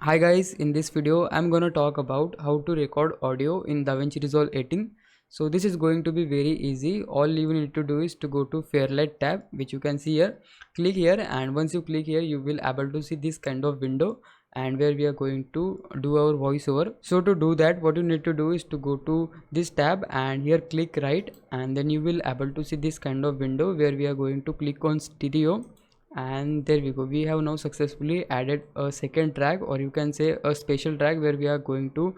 Hi guys, in this video I'm gonna talk about how to record audio in Davinci Resolve 18. So this is going to be very easy. All you need to do is to go to Fairlight tab, which you can see here. Click here, and once you click here you will able to see this kind of window and where we are going to do our voiceover. So to do that, what you need to do is to go to this tab and here click right, and then you will able to see this kind of window where we are going to click on stereo. And there we go, we have now successfully added a second track, or you can say a special track where we are going to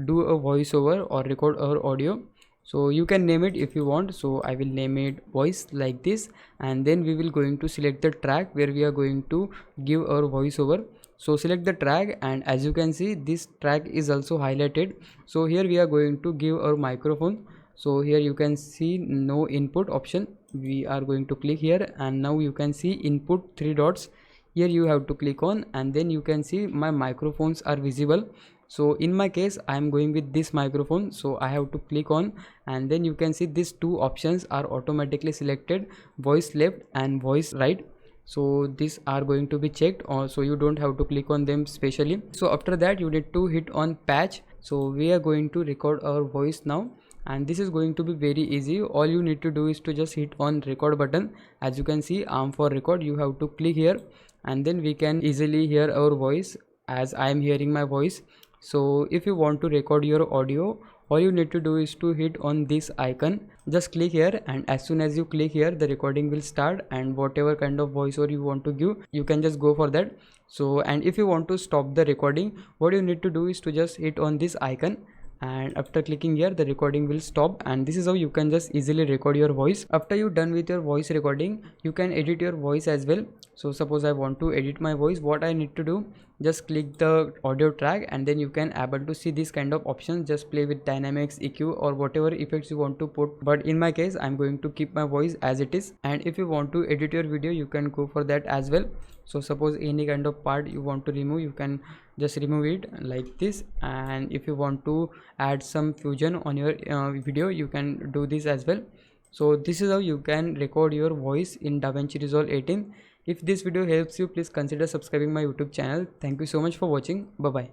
do a voiceover or record our audio. So you can name it if you want, so I will name it voice like this, and then we will going to select the track where we are going to give our voiceover. So select the track, and as you can see this track is also highlighted. So here we are going to give our microphone. So here you can see no input option, we are going to click here, and now you can see input three dots. Here you have to click on, and then you can see my microphones are visible. So in my case I am going with this microphone, so I have to click on, and then you can see these two options are automatically selected, voice left and voice right. So these are going to be checked, or so you don't have to click on them specially. So after that you need to hit on patch. So we are going to record our voice now, and this is going to be very easy. All you need to do is to just hit on record button. As you can see, arm for record, you have to click here, and then we can easily hear our voice as I am hearing my voice. So if you want to record your audio, all you need to do is to hit on this icon, just click here, and as soon as you click here the recording will start, and whatever kind of voiceover you want to give you can just go for that. So and if you want to stop the recording, what you need to do is to just hit on this icon, and after clicking here the recording will stop. And this is how you can just easily record your voice. After you done with your voice recording, you can edit your voice as well. So suppose I want to edit my voice, what I need to do, just click the audio track, and then you can able to see this kind of options. Just play with dynamics, EQ, or whatever effects you want to put, but in my case I'm going to keep my voice as it is. And if you want to edit your video, you can go for that as well. So suppose any kind of part you want to remove, you can just remove it like this. And if you want to add some fusion on your video, you can do this as well. So this is how you can record your voice in Davinci Resolve 18. If this video helps you, please consider subscribing my YouTube channel. Thank you so much for watching. Bye bye.